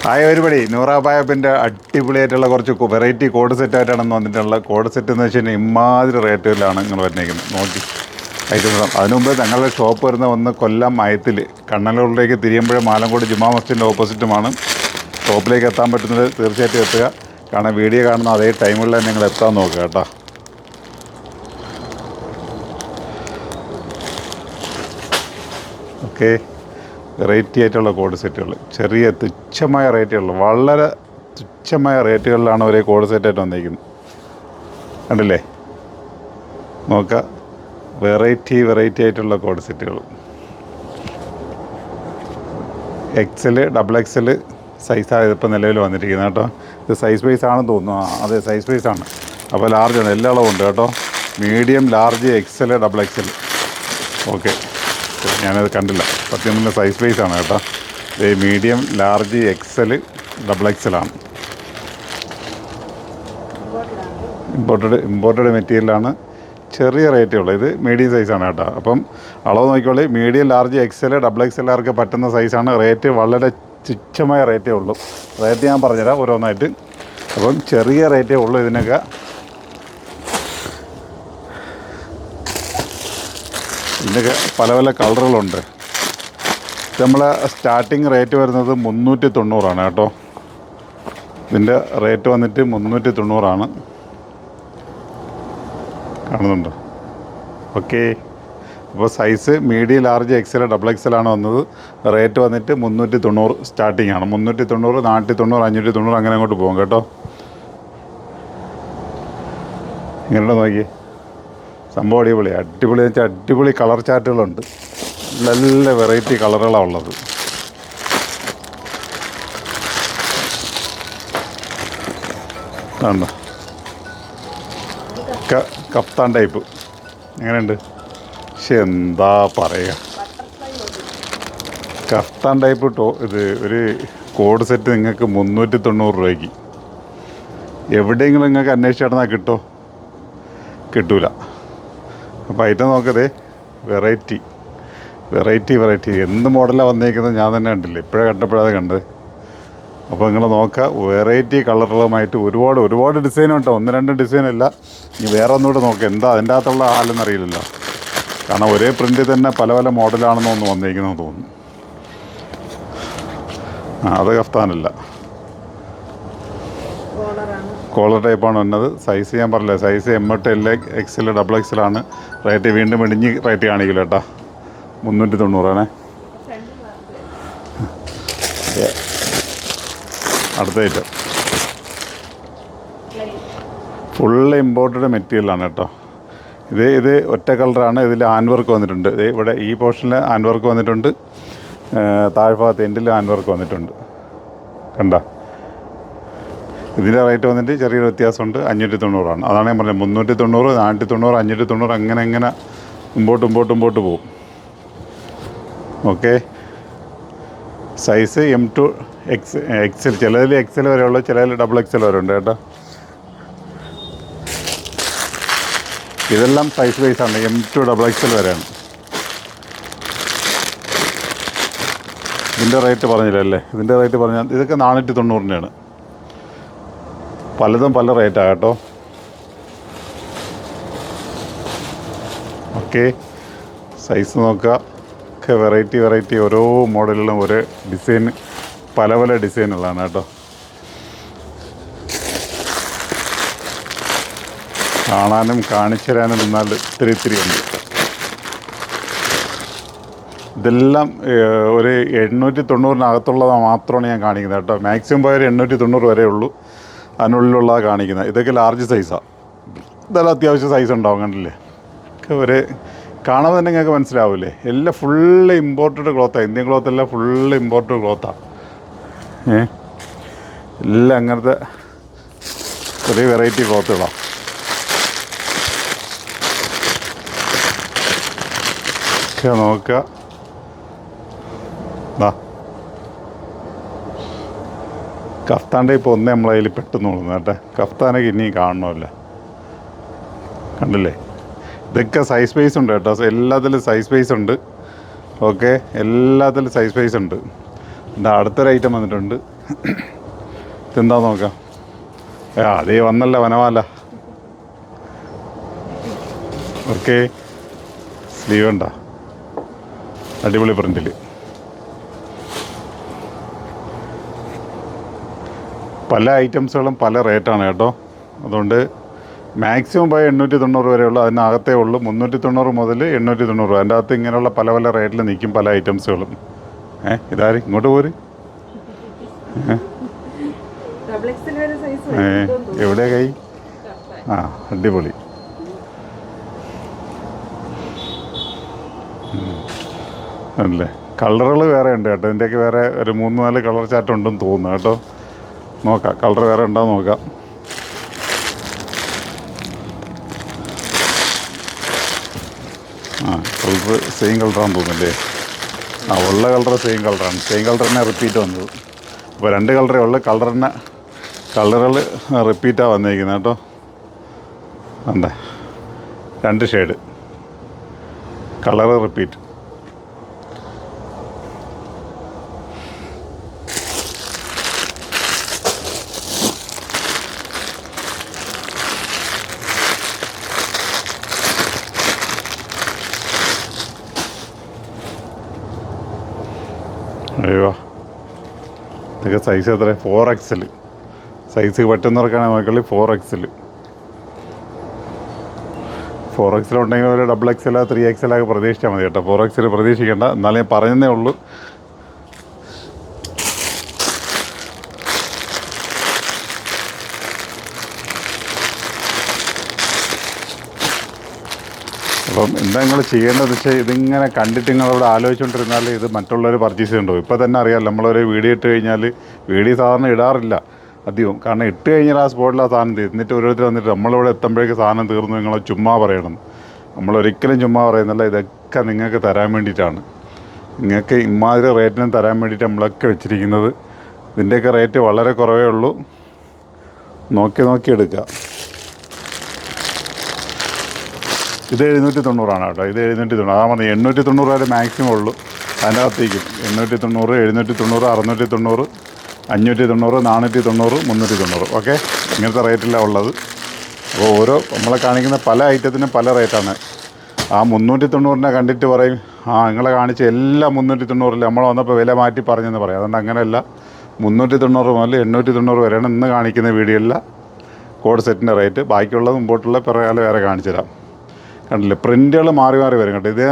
Hi ഒരുപടി നൂറാബായപ്പിൻ്റെ അടിപൊളിയായിട്ടുള്ള കുറച്ച് വെറൈറ്റി കോഡ് സെറ്റായിട്ടാണ് വന്നിട്ടുള്ള കോഡ് സെറ്റ് എന്ന് വെച്ച് കഴിഞ്ഞാൽ ഇമാതിരി റേറ്റിലാണ് നിങ്ങൾ വന്നേക്കുന്നത്. നോക്കി ഐറ്റം. അതിനു മുമ്പ് ഞങ്ങളുടെ ഷോപ്പ് വരുന്ന ഒന്ന് കൊല്ലം മയത്തിൽ കണ്ണനൂരിലേക്ക് തിരിയുമ്പോഴേ മാലങ്കോട് ജുമാ മസ്ജിദിൻ്റെ ഓപ്പോസിറ്റുമാണ്. ഷോപ്പിലേക്ക് എത്താൻ പറ്റുന്നത് തീർച്ചയായിട്ടും എത്തുക. കാരണം വീഡിയോ കാണുന്ന അതേ ടൈമിൽ തന്നെ നിങ്ങൾ എത്താൻ നോക്കുക കേട്ടോ. ഓക്കെ, വെറൈറ്റി ആയിട്ടുള്ള കോഡ് സെറ്റുകൾ ചെറിയ തുച്ഛമായ റേറ്റുകൾ, വളരെ തുച്ഛമായ റേറ്റുകളിലാണ് ഒരേ കോഡ് സെറ്റായിട്ട് വന്നിരിക്കുന്നത്. കണ്ടില്ലേ, നോക്കുക, വെറൈറ്റി ആയിട്ടുള്ള കോഡ് സെറ്റുകൾ. എക്സൽ, ഡബിൾ എക്സൽ സൈസാണ് ഇതിപ്പോൾ നിലവിൽ വന്നിരിക്കുന്നത് കേട്ടോ. ഇത് സൈസ് വൈസ് ആണെന്ന് തോന്നുന്നു. അതെ, സൈസ് വൈസ് ആണ്. അപ്പോൾ ലാർജ് ആണ്, എല്ലാ അളവും ഉണ്ട് കേട്ടോ. Medium, large, XL, double XL. Okay, ഞാനത് കണ്ടില്ല. സത്യം സൈസ് വൈസ് ആണ് കേട്ടോ. ഇത് മീഡിയം, ലാർജ്, എക്സൽ, ഡബിൾ എക്സലാണ്. ഇമ്പോർട്ടഡ് മെറ്റീരിയലാണ്. ചെറിയ റേറ്റേ ഉള്ളൂ. ഇത് മീഡിയം സൈസാണ് കേട്ടോ. അപ്പം അളവ് നോക്കിക്കോളി. മീഡിയം, ലാർജ്, എക്സൽ, ഡബിൾ എക്സലുകാർക്ക് പറ്റുന്ന സൈസാണ്. റേറ്റ് വളരെ തുച്ഛമായ റേറ്റേ ഉള്ളൂ. റേറ്റ് ഞാൻ പറഞ്ഞുതരാം ഓരോന്നായിട്ട്. അപ്പം ചെറിയ റേറ്റേ ഉള്ളൂ ഇതിനൊക്കെ. ഇതിനൊക്കെ പല പല കളറുകളുണ്ട്. നമ്മളെ സ്റ്റാർട്ടിങ് റേറ്റ് വരുന്നത് 390 കേട്ടോ. ഇതിൻ്റെ റേറ്റ് വന്നിട്ട് 390. കാണുന്നുണ്ടോ? ഓക്കെ. അപ്പോൾ size medium, large, XL, double എക്സലാണ് വന്നത്. റേറ്റ് വന്നിട്ട് 390 സ്റ്റാർട്ടിംഗ് ആണ്. 390, 490, 590 അങ്ങനെ അങ്ങോട്ട് പോകും കേട്ടോ. ഇങ്ങനെ നോക്കി, സംഭവം അടിപൊളി എന്ന് വെച്ചാൽ അടിപൊളി കളർ ചാർട്ടുകളുണ്ട്. നല്ല വെറൈറ്റി കളറുകളാണ് ഉള്ളത്. ആണോ? കഫ്താൻ ടൈപ്പ് എങ്ങനെയുണ്ട്? പക്ഷെ എന്താ പറയുക, കഫ്താൻ ടൈപ്പ് ഇത് ഒരു കോഡ് സെറ്റ് നിങ്ങൾക്ക് 390 രൂപയ്ക്ക് എവിടെയെങ്കിലും നിങ്ങൾക്ക് അന്വേഷിച്ച് നടന്നാൽ കിട്ടൂല. അപ്പോൾ ഐറ്റം നോക്കതേ, വെറൈറ്റി എന്ത് മോഡലാണ് വന്നേക്കുന്നത് ഞാൻ തന്നെ കണ്ടില്ല. ഇപ്പോഴേ കണ്ടപ്പോഴത് കണ്ടത്. അപ്പോൾ നിങ്ങൾ നോക്കുക, വെറൈറ്റി കളറുകളുമായിട്ട് ഒരുപാട് ഡിസൈനും ഉണ്ടോ. 1-2 ഡിസൈനല്ല. ഇനി വേറെ ഒന്നുകൂടെ നോക്കുക, എന്താ അതിൻ്റെ അകത്തുള്ള ഹാലെന്ന് അറിയില്ലല്ലോ. കാരണം ഒരേ പ്രിൻ്റിൽ തന്നെ പല മോഡലാണെന്ന് ഒന്ന് വന്നിരിക്കുന്നത് തോന്നുന്നു. അത് കഫ്താനല്ല, കോളർ ടൈപ്പാണ് വന്നത്. സൈസ് ഞാൻ പറഞ്ഞില്ല, size M8, L, XL, double എക്സലാണ്. റേറ്റ് വീണ്ടും ഇടിഞ്ഞ് റേറ്റ് കാണിക്കില്ല കേട്ടോ. 390 അടുത്ത ഐറ്റം ഫുള്ള് ഇമ്പോർട്ടഡ് മെറ്റീരിയലാണ് കേട്ടോ. ഇത് ഒറ്റ കളറാണ്. ഇതിൽ ഹാൻഡ് വർക്ക് വന്നിട്ടുണ്ട്. ഇവിടെ ഈ പോർഷനിൽ ഹാൻഡ് വർക്ക് വന്നിട്ടുണ്ട്. താഴ്ഭാഗത്ത് എൻഡിൽ ഹാൻഡ് വർക്ക് വന്നിട്ടുണ്ട്. കണ്ട, ഇതിൻ്റെ റേറ്റ് വന്നിട്ട് ചെറിയൊരു വ്യത്യാസമുണ്ട്. 590. അതാണ് ഞാൻ പറഞ്ഞത്. 390, 490, 590 അങ്ങനെ മുമ്പോട്ട് പോകും. ഓക്കെ. സൈസ് M2, XL, ചിലതിൽ XL വരെ ഉള്ളു, ചിലതിൽ ഡബിൾ XL വരെ ഉണ്ട് കേട്ടോ. ഇതെല്ലാം സൈസ് വൈസാണ്. M2, ഡബിൾ XL വരെയാണ്. ഇതിൻ്റെ റേറ്റ് പറഞ്ഞില്ലല്ലേ? ഇതിൻ്റെ റേറ്റ് പറഞ്ഞാൽ ഇതൊക്കെ 490 പലതും പല റേറ്റാണ് കേട്ടോ. ഓക്കെ, സൈസ് നോക്കുക. ഒക്കെ വെറൈറ്റി ഓരോ മോഡലിലും ഓരോ ഡിസൈൻ, പല ഡിസൈനുകളാണ് കേട്ടോ. കാണാനും കാണിച്ചു തരാനും നിന്നാൽ ഇത്തിരി ഉണ്ട്. ഇതെല്ലാം ഒരു 890 മാത്രമാണ് ഞാൻ കാണിക്കുന്നത് കേട്ടോ. മാക്സിമം പോയ 890 വരെ ഉള്ളൂ. അതിനുള്ളിലുള്ളതാണ് കാണിക്കുന്നത്. ഇതൊക്കെ ലാർജ് സൈസാണ്. ഇതെല്ലാം അത്യാവശ്യം സൈസ് ഉണ്ടാവും. കണ്ടില്ലേ? ഒക്കെ കാണുമ്പോൾ തന്നെ നിങ്ങൾക്ക് മനസ്സിലാവില്ലേ? എല്ലാം ഫുള്ള് ഇമ്പോർട്ടഡ് ക്ലോത്താണ്. ഇന്ത്യൻ ക്ലോത്ത് എല്ലാം ഫുള്ള് ഇമ്പോർട്ടഡ് ക്ലോത്താണ്. എല്ലാം അങ്ങനത്തെ ചെറിയ വെറൈറ്റി ക്ലോത്തുകളാണ്. ഒക്കെ നോക്കുക. കഫ്താൻ്റെ ഇപ്പോൾ ഒന്നേ നമ്മളെ കയ്യിൽ പെട്ടെന്ന് തോന്നുന്നു കേട്ടോ. കഫ്താനൊക്കെ ഇനിയും കാണണമല്ലോ. കണ്ടില്ലേ? ഇതൊക്കെ സൈസ് വൈസ് ഉണ്ട് കേട്ടോ. എല്ലാത്തിലും സൈസ് വൈസ് ഉണ്ട്. ഓക്കെ, എല്ലാത്തിലും സൈസ് വൈസ് ഉണ്ട്. അടുത്തൊരു ഐറ്റം വന്നിട്ടുണ്ട്. ഇതെന്താ നോക്കാം. അതേ വന്നല്ല വനമാല. ഓക്കെ, സ്ലീവ് ഉണ്ടോ? അടിപൊളി പ്രിൻറ്റിൽ. പല ഐറ്റംസുകളും പല റേറ്റാണ് കേട്ടോ. അതുകൊണ്ട് മാക്സിമം പോയി 890 വരെയുള്ളൂ. അതിനകത്തേ ഉള്ളൂ 390 മുതൽ 890. അതിൻ്റെ അകത്ത് ഇങ്ങനെയുള്ള പല പല റേറ്റിൽ നിൽക്കും പല ഐറ്റംസുകളും. ഇതാരും ഇങ്ങോട്ട് പോര്. എവിടെയാ കൈ? അടിപൊളി. അല്ലേ, കളറുകൾ വേറെ ഉണ്ട് കേട്ടോ. ഇതിൻ്റെയൊക്കെ വേറെ ഒരു 3-4 കളർ ചാർട്ട് ഉണ്ടെന്ന് തോന്നുന്നു കേട്ടോ. നോക്കാം, കളർ വേറെ ഉണ്ടോ നോക്കാം. കളർ സെയിം കളറാണെന്ന് തോന്നുന്നില്ലേ? ഉള്ള കളർ സെയിം കളറാണ്. സെയിം കളർ തന്നെ റിപ്പീറ്റ് വന്നത്. അപ്പോൾ 2 കളറേ ഉള്ളു. കളറുകൾ റിപ്പീറ്റാണ് വന്നിരിക്കുന്നത് കേട്ടോ. എന്താ 2 ഷെയ്ഡ് കളർ റിപ്പീറ്റ്. അയ്യോ, ഇതൊക്കെ സൈസ് എത്ര? 4XL സൈസ് പറ്റുന്നവർക്കാണ് നോക്കിയാൽ 4XL. 4XL ഉണ്ടെങ്കിൽ ഒരു XXL 3XL ഒക്കെ പ്രതീക്ഷിച്ചാൽ മതി കേട്ടോ. 4XL പ്രതീക്ഷിക്കേണ്ട. എന്നാലും ഞാൻ പറയുന്നേ ഉള്ളൂ. അപ്പം എന്താ നിങ്ങൾ ചെയ്യേണ്ടതെന്ന് വെച്ചാൽ ഇതിങ്ങനെ കണ്ടിട്ട് നിങ്ങളവിടെ ആലോചിച്ചുകൊണ്ടിരുന്നാൽ ഇത് മറ്റുള്ളവർ പർച്ചേസ് ചെയ്യണ്ടാവും. ഇപ്പോൾ തന്നെ അറിയാമല്ലോ, നമ്മളൊരു വീഡിയോ ഇട്ട് കഴിഞ്ഞാൽ വീഡിയോ സാധാരണ ഇടാറില്ല അധികം. കാരണം ഇട്ട് കഴിഞ്ഞാൽ ആ സ്പോട്ടിൽ ആ സാധനം തീരും. എന്നിട്ട് ഓരോരുത്തർ വന്നിട്ട് നമ്മളിവിടെ എത്തുമ്പോഴേക്ക് സാധനം തീർന്നു നിങ്ങൾ ചുമ്മാ പറയണം. നമ്മളൊരിക്കലും ചുമ്മാ പറയുന്നില്ല. ഇതൊക്കെ നിങ്ങൾക്ക് തരാൻ വേണ്ടിയിട്ടാണ്. നിങ്ങൾക്ക് ഇമാതിരി റേറ്റിനും തരാൻ വേണ്ടിയിട്ട് നമ്മളൊക്കെ വെച്ചിരിക്കുന്നത്. ഇതിൻ്റെയൊക്കെ റേറ്റ് വളരെ കുറവേ ഉള്ളൂ. നോക്കി എടുക്കുക. ഇത് 790 കേട്ടോ. ഇത് 790. അതാ മതി. 890 വരെ മാക്സിമം ഉള്ളൂ. അതിൻ്റെ അകത്തേക്കും 890, 790, 690, 590, 490, 390. ഓക്കെ, ഇങ്ങനത്തെ റേറ്റിലാണ് ഉള്ളത്. അപ്പോൾ നമ്മളെ കാണിക്കുന്ന പല ഐറ്റത്തിനും പല റേറ്റാണ്. ആ 390 കണ്ടിട്ട് പറയും നിങ്ങളെ കാണിച്ച എല്ലാം 390 നമ്മൾ വന്നപ്പോൾ വില മാറ്റി പറഞ്ഞെന്ന് പറയും. അതുകൊണ്ട് അങ്ങനെയല്ല. 390 മുതൽ 890 വരെയാണ് ഇന്ന് കാണിക്കുന്ന വീഡിയോയിലെ കോഡ് സെറ്റിൻ്റെ റേറ്റ്. ബാക്കിയുള്ളത് മുമ്പോട്ടുള്ള പിറകാലം വേറെ കാണിച്ചു തരാം. കണ്ടില്ലേ, പ്രിൻറ്റുകൾ മാറി വരും കേട്ടോ. ഇതേ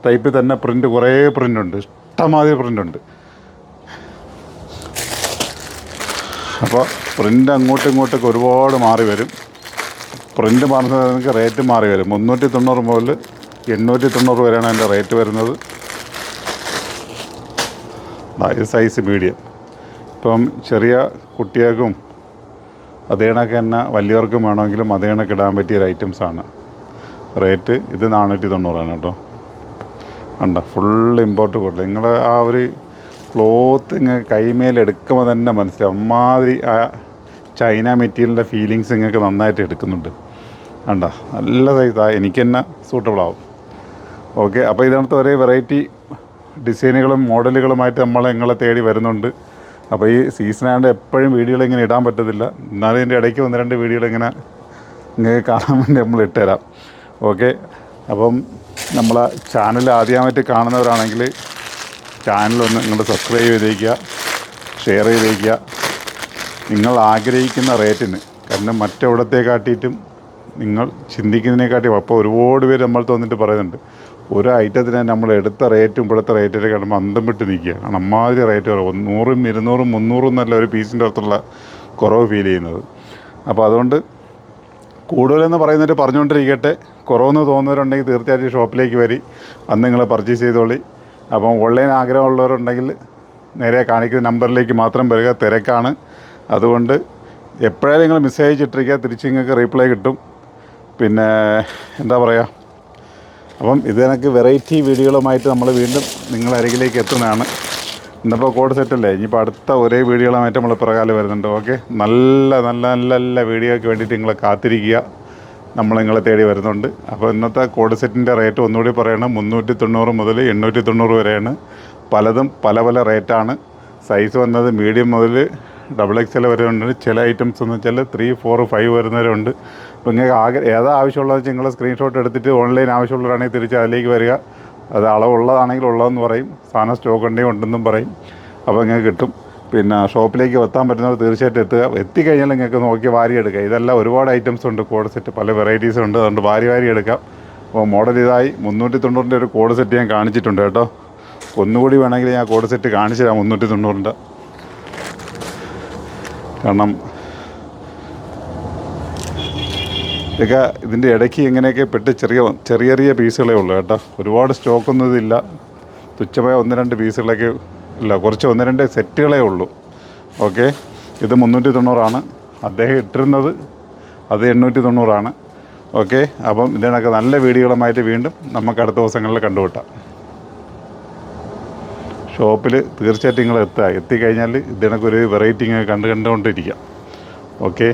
ടൈപ്പിൽ തന്നെ പ്രിൻറ്റ് കുറേ പ്രിൻ്റുണ്ട്, ഇഷ്ടംമാതിരി പ്രിൻ്റുണ്ട്. അപ്പോൾ പ്രിൻ്റ് അങ്ങോട്ടും ഇങ്ങോട്ടൊക്കെ ഒരുപാട് മാറി വരും. പ്രിൻ്റ് മാറുന്നത് നിങ്ങൾക്ക് റേറ്റ് മാറി വരും. 390 മുതൽ 890 വരെയാണ് അതിൻ്റെ റേറ്റ് വരുന്നത്. ഇത് സൈസ് മീഡിയം. ഇപ്പം ചെറിയ കുട്ടികൾക്കും അതേ കണക്ക് തന്നെ വലിയവർക്കും വേണമെങ്കിലും അതേ കണക്ക് ഇടാൻ പറ്റിയ ഐറ്റംസാണ്. റേറ്റ് ഇത് 490 കേട്ടോ. കണ്ടോ, ഫുൾ ഇമ്പോർട്ട് കൊടുത്തു. നിങ്ങൾ ആ ഒരു ക്ലോത്ത് ഇങ്ങനെ കൈമേലെടുക്കുമ്പോൾ തന്നെ മനസ്സിലാവും. അമ്മാതിരി ആ ചൈന മെറ്റീരിയലിൻ്റെ ഫീലിങ്സ് നിങ്ങൾക്ക് നന്നായിട്ട് എടുക്കുന്നുണ്ട്. കണ്ടോ, നല്ല സൈസാണ്. എനിക്ക് തന്നെ സൂട്ടബിളാവും. ഓക്കെ, അപ്പോൾ ഇതിനകത്ത് ഒരേ വെറൈറ്റി ഡിസൈനുകളും മോഡലുകളുമായിട്ട് നിങ്ങളെ തേടി വരുന്നുണ്ട്. അപ്പോൾ ഈ സീസണായതുകൊണ്ട് എപ്പോഴും വീഡിയോകൾ ഇങ്ങനെ ഇടാൻ പറ്റത്തില്ല. എന്നാലും ഇതിൻ്റെ ഇടയ്ക്ക് 1-2 വീഡിയോകൾ ഇങ്ങനെ നിങ്ങൾക്ക് കാണാൻ വേണ്ടി നമ്മൾ ഇട്ടുതരാം. ഓക്കെ, അപ്പം നമ്മളെ ചാനൽ ആദ്യമായിട്ട് കാണുന്നവരാണെങ്കിൽ ചാനലൊന്ന് നിങ്ങൾ സബ്സ്ക്രൈബ് ചെയ്തേക്കുക, ഷെയർ ചെയ്തേക്കുക. നിങ്ങൾ ആഗ്രഹിക്കുന്ന റേറ്റിന്, കാരണം മറ്റെവിടത്തെക്കാട്ടിയിട്ടും നിങ്ങൾ ചിന്തിക്കുന്നതിനെക്കാട്ടി. അപ്പോൾ ഒരുപാട് പേര് നമ്മൾ തോന്നിട്ട് പറയുന്നുണ്ട് ഒരു ഐറ്റത്തിന് നമ്മൾ എടുത്ത റേറ്റും ഇവിടുത്തെ റേറ്റിനെ കാണുമ്പോൾ അന്തം വിട്ട് നിൽക്കുക. കാരണം അമ്മാതിരി റേറ്റ് കുറവ്. 100, 200, 300 എന്നല്ല ഒരു പീസിൻ്റെ അടുത്തുള്ള കുറവ് ഫീൽ ചെയ്യുന്നത്. അപ്പോൾ അതുകൊണ്ട് കൂടുതലെന്ന് പറയുന്നവർ പറഞ്ഞുകൊണ്ടിരിക്കട്ടെ. കുറവെന്ന് തോന്നുന്നവരുണ്ടെങ്കിൽ തീർച്ചയായിട്ടും ഷോപ്പിലേക്ക് വരി, അന്ന് നിങ്ങൾ പർച്ചേസ് ചെയ്തോളി. അപ്പം ഓൺലൈൻ ആഗ്രഹമുള്ളവരുണ്ടെങ്കിൽ നേരെ കാണിക്കുന്ന നമ്പറിലേക്ക് മാത്രം വരിക. തിരക്കാണ്, അതുകൊണ്ട് എപ്പോഴായാലും നിങ്ങൾ മെസ്സേജ് ഇട്ടിരിക്കുക, തിരിച്ച് നിങ്ങൾക്ക് റീപ്ലൈ കിട്ടും. പിന്നെ എന്താ പറയുക, അപ്പം ഇത് കണക്ക് വെറൈറ്റി വീഡിയോകളുമായിട്ട് നമ്മൾ വീണ്ടും നിങ്ങളുടെ അരികിലേക്ക് എത്തുന്നതാണ്. ഇന്നിപ്പോൾ കോഡ് സെറ്റല്ലേ, ഇനിയിപ്പോൾ അടുത്ത ഒരേ വീഡിയോകളുമായിട്ട് നമ്മൾ പിറകാലം വരുന്നുണ്ട്. ഓക്കെ, നല്ല നല്ല നല്ല നല്ല വീഡിയോയ്ക്ക് വേണ്ടിയിട്ട് നിങ്ങൾ കാത്തിരിക്കുക. നിങ്ങളെ തേടി വരുന്നുണ്ട്. അപ്പോൾ ഇന്നത്തെ കോഡ് സെറ്റിൻ്റെ റേറ്റ് ഒന്നുകൂടി പറയണം, 390 മുതൽ 890 വരെയാണ്. പലതും പല പല റേറ്റാണ്. സൈസ് വന്നത് മീഡിയം മുതൽ XXL വരെ ഉണ്ട്. ചില ഐറ്റംസ് എന്ന് വെച്ചാൽ 3, 4, 5 വരുന്നവരുണ്ട്. അപ്പോൾ നിങ്ങൾക്ക് ഏതാ ആവശ്യമുള്ളത് വെച്ചാൽ നിങ്ങൾ സ്ക്രീൻഷോട്ട് എടുത്തിട്ട് ഓൺലൈൻ ആവശ്യമുള്ളവരാണെങ്കിൽ തിരിച്ച് അതിലേക്ക് വരിക. അത് അളവുള്ളതാണെങ്കിൽ ഉള്ളതെന്ന് പറയും, സാധനം സ്റ്റോക്ക് ഉണ്ടെങ്കിൽ ഉണ്ടെന്നും പറയും. അപ്പോൾ നിങ്ങൾക്ക് കിട്ടും. പിന്നെ ഷോപ്പിലേക്ക് എത്താൻ പറ്റുന്നവർ തീർച്ചയായിട്ടും എത്തുക. എത്തിക്കഴിഞ്ഞാൽ നിങ്ങൾക്ക് നോക്കി വാരി എടുക്കുക. ഇതെല്ലാം ഒരുപാട് ഐറ്റംസ് ഉണ്ട്, കോഡ് സെറ്റ് പല വെറൈറ്റീസ് ഉണ്ട്. അതുകൊണ്ട് വാരി എടുക്കാം. അപ്പോൾ മോഡൽ ഇതായി 390 ഒരു കോഡ് സെറ്റ് ഞാൻ കാണിച്ചിട്ടുണ്ട് കേട്ടോ. ഒന്നുകൂടി വേണമെങ്കിൽ ഞാൻ കോഡ് സെറ്റ് കാണിച്ചു തരാം 390. കാരണം ഇതൊക്കെ ഇതിൻ്റെ ഇടയ്ക്ക് ഇങ്ങനെയൊക്കെ പെട്ട് ചെറിയ പീസുകളേ ഉള്ളൂ കേട്ടോ. ഒരുപാട് സ്റ്റോക്കൊന്നും ഇതില്ല. തുച്ഛമായ 1-2 പീസുകളൊക്കെ ഇല്ല, കുറച്ച് 1-2 സെറ്റുകളേ ഉള്ളൂ. ഓക്കെ, ഇത് 390 അദ്ദേഹം ഇട്ടിരുന്നത്, അത് 890. ഓക്കെ, അപ്പം ഇതിനൊക്കെ നല്ല വീഡിയോകളുമായിട്ട് വീണ്ടും നമുക്ക് അടുത്ത ദിവസങ്ങളിൽ കണ്ടുമുട്ടാം. ഷോപ്പിൽ തീർച്ചയായിട്ടും നിങ്ങൾ എത്തുക. എത്തിക്കഴിഞ്ഞാൽ ഇതിനൊക്കെ ഒരു വെറൈറ്റി കണ്ടുകൊണ്ടിരിക്കാം. ഓക്കെ.